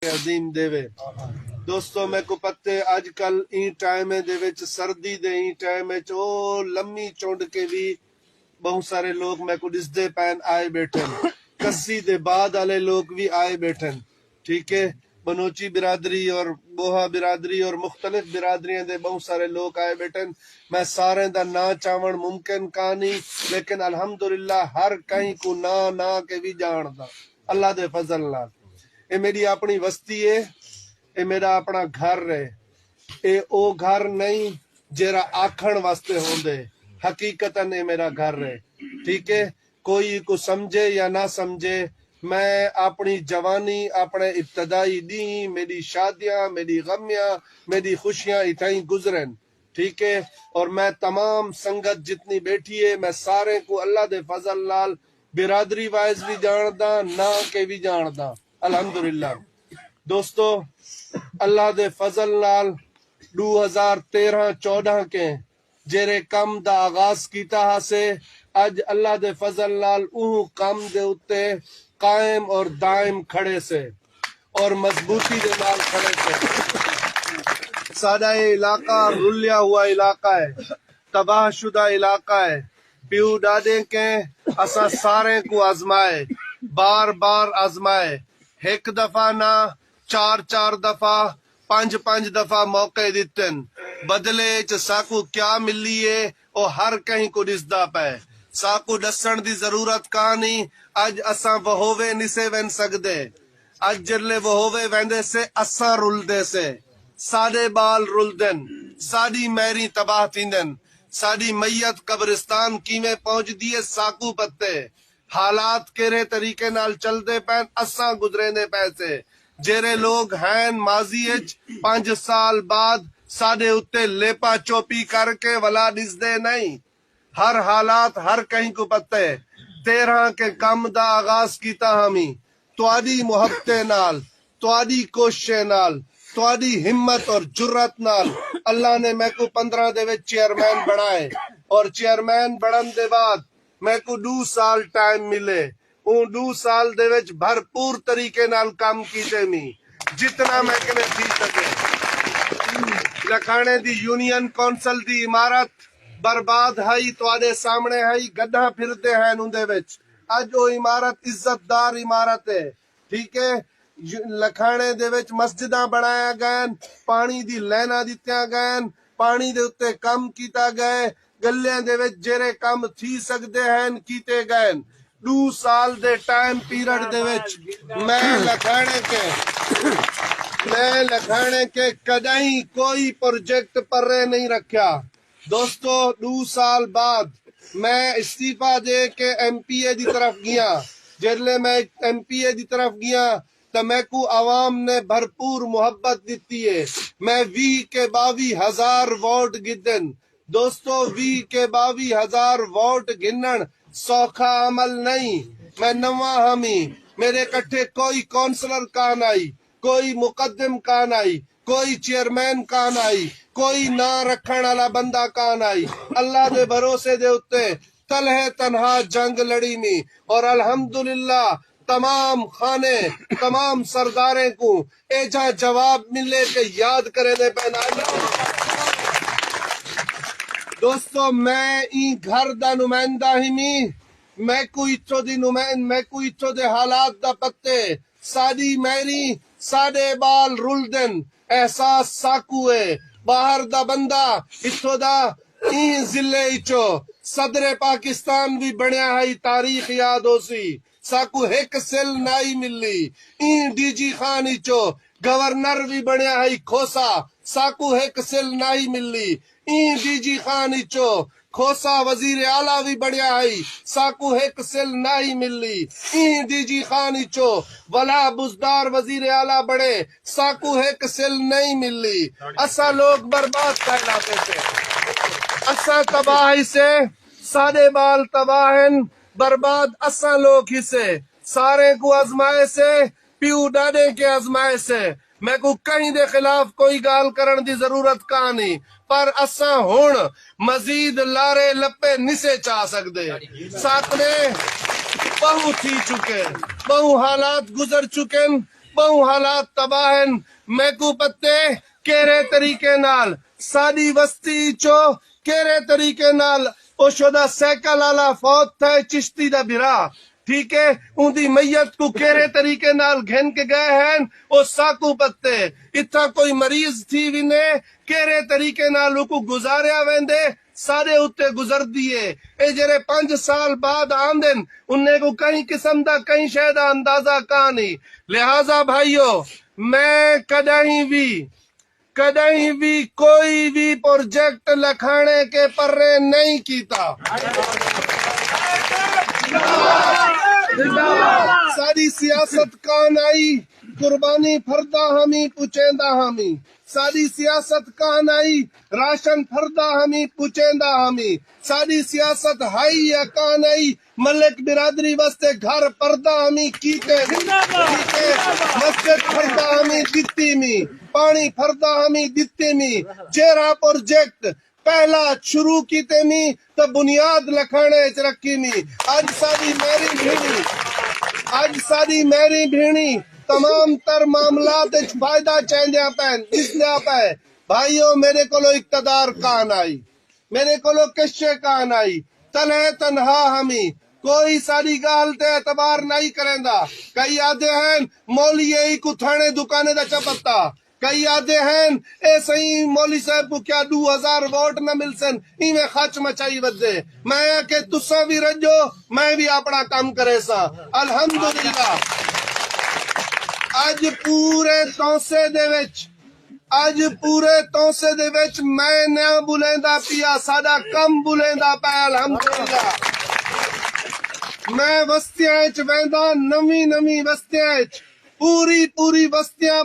عظیم دیوے دوستو میں کو پتے اج کل این ٹائم دے وچ سردی دے این ٹائم وچ او لمبی چونڈ کے بھی بہت سارے لوگ میں کو دس دے پین آئے بیٹھن کسی دے بعد والے لوگ بھی آئے بیٹھن ٹھیک ہے بنوچی برادری اور بوہا برادری اور مختلف برادریاں دے بہت سارے لوگ آئے بیٹھن میں سارے دا نا چاون ممکن کہانی لیکن الحمدللہ ہر کہیں کو نا کے بھی جان دا اللہ دے فضل نال اے میری اپنی وستی ہے اے میرا اپنا گھر ہے اے او گھر نہیں جیرا آکھن واسطے ہوندے حقیقتاً اے میرا گھر ہے ٹھیک ہے کوئی کو سمجھے یا نہ سمجھے میں اپنی جوانی اپنے ابتدائی دین میری شادیاں میری غمیاں میری خوشیاں اتھائیں گزرن ٹھیک ہے اور میں تمام سنگت جتنی بیٹھی ہے میں سارے کو اللہ دے فضل نال برادری وائز بھی جاندا نہ کے بھی جاندا الحمدللہ دوستو اللہ دے فضل نال 2013-14 کے جیرے کم دا آغاز کیتا ہا سے اج اللہ دے فضل نال اوہ کم دے اتے قائم اور دائم کھڑے سے اور مضبوطی دے نال کھڑے سے سادہ علاقہ رلیا ہوا علاقہ ہے تباہ شدہ علاقہ ہے پیو ڈاڈے کے اسا سارے کو آزمائے بار بار آزمائے ایک دفعہ نہ 4 دفعہ 5 دفعہ موقع دیتن بدلے چ ساکو کیا ملی ہے او ہر کہیں کو دسدا پے ساکو دسن دی ضرورت کہانی اج اساں وہوے نسے وین سکدے اج جرلے وہوے ویندے سے اساں رلدے سے ساڈے بال رلدن ساڈی میری تباہ تھیندن ساڈی میت قبرستان کیویں پہنچ دیے ساکو پتے حالات کیرے طریقے نال چل دے پین اساں گزرے دے پیسے جیرے لوگ ہیں ماضی اچ 5 سال بعد ساڈے اتے لیپا چوپی کر کے ولا دس دے نہیں ہر حالات ہر کہیں کو پتے 13 کے کم دا آغاز کیتا ہمیں تواڈی محبت نال تواڈی کوشش نال تواڈی ہمت اور جرت نال اللہ نے میں کو 15 دے وچ چیئرمین بنائے اور چیئرمین بڑھن دے بعد میں کو 2 سال ٹائم ملے اون 2 سال دے وچ بھرپور طریقے نال کام کیتے می جتنا میں کنے تھی سکے لکھانے دی یونین کونسل دی عمارت برباد ہائی تواڈے سامنے ہائی گڈھا پھردے ہیں اندے وچ اج او عمارت عزت دار عمارت ہے ٹھیک ہے لکھانے دے وچ مسجداں بنایا گئے پانی دی لینا دتیاں گئے پانی دے اتے کم کیتا گئے گلیاں دے وچ جیرے کم تھی سکدے ہیں کیتے گئے 2 سال دے ٹائم پیریڈ دے وچ میں لکھانے کے کدیں کوئی پروجیکٹ پرے نہیں رکھیا دوستو 2 سال بعد میں استعفیٰ دے کے ایم پی اے دی طرف گیا جرلے میں ایم پی اے دی طرف گیا تو میں کو عوام نے بھرپور محبت دیتی ہے میں 22,000 ووٹ گدن دوستو 22,000 ووٹ گنن سوکھا عمل نہیں میں نواں ہمی میرے کٹھے کوئی کونسلر کان آئی کوئی مقدم کان آئی کوئی چیئرمین کان آئی کوئی نہ رکھن والا بندہ کان آئی اللہ دے بھروسے دے اتے تلہ تنہا جنگ لڑی می اور الحمدللہ تمام خانے تمام سرداریں کو ایجا جواب ملے کہ یاد کرے دے پہنا دوستو میں این گھر دا نمائندہ ہی میں کوئی اچھو دے حالات دا پتے ساڈی میری ساڈے بال رلدن احساس ساکو ہے باہر دا بندہ اتھو دا این ضلع اچھو صدر پاکستان بھی بنیا ہے تاریخ یاد ہو سی ساکو ایک سل نائی ملی این ڈی جی خان اچھو گورنر بھی بنیا ہے کھوسا ساکو ایک سل نائی ملی این ڈی جی خان اچھو کھوسا وزیر اعلیٰ بھی بڑھیا ہے ساکو ایک سل نائی ملی این ڈی جی خان اچھو ولا بزدار وزیر اعلیٰ بڑے ساکو ایک سل نہیں ملی اسا لوگ برباد کہلاتے تھے اسا تباہی سے سادے بال تباہن برباد اسا لوگ ہی سے سارے کو آزمائے سے پیو ڈاڈے کے آزمائے سے میں کو کہیں دے خلاف کوئی گال کرن دی ضرورت کہانی پر اساں ہون مزید لارے لپے نسے چاہ سکدے ساتھ نے بہو تھی چکے بہو حالات گزر چکے بہو حالات تباہ ہیں میں کو پتے کیرے طریقے نال ساری وسطی چو کیرے طریقے نال او شدہ سیکل والا فوت تھے چشتی دا برا ٹھیک ہے ان دی میت کو کیرے طریقے نال گھن کے گئے ہیں او ساکو پتے اتھا کوئی مریض تھی وینے کیرے طریقے نال کو گزاریا ویندے سارے اتے گزر دیے اے جرے 5 سال بعد آندن انہیں کو کہیں قسم دا کہیں شہدہ اندازہ کہانی لہذا بھائیو میں کدہیں بھی کوئی بھی پروجیکٹ لکھانے کے پرے نہیں کیتا ساری سیاست کان آئی قربانی پھردا ہمیں پوچھیندا ہمیں ساری سیاست کان آئی راشن پھردا ہمیں پوچھیندا ہمیں ساری سیاست ہائی یا کان آئی ملک برادری واسطے گھر پردہ ہمیں کیتے مسجد پھردا ہمیں دتی می پانی پھردا ہمیں دتے می جیرا پروجیکٹ پہلا شروع کیتے می تو بنیاد لکھانے چ رکھی می آج ساری میری بھیڑی تمام تر معاملات فائدہ چاہندیا پین اس لیا پہ بھائیو میرے کولو اقتدار کان آئی میرے کولو کشے کان آئی تلے تنہا ہمیں کوئی ساری گال تے اعتبار نہیں کریندا کئی آدھے ہیں مولی یہی کو تھانے دکانے دا چپتا کئی آدھے ہیں اے صحیح مولی صاحب کو کیا 2000 ووٹ نہ مل سن ہی میں خچ مچائی ودے میں کہ تسا بھی رجو میں بھی اپنا کام کرے سا الحمدللہ اج پورے توسے دے وچ میں نہ بلیندا پیا ساڈا کم بلیندا پیا الحمدللہ میں وستیاں وچ ویندا نویں وستیاں پوری بستیاں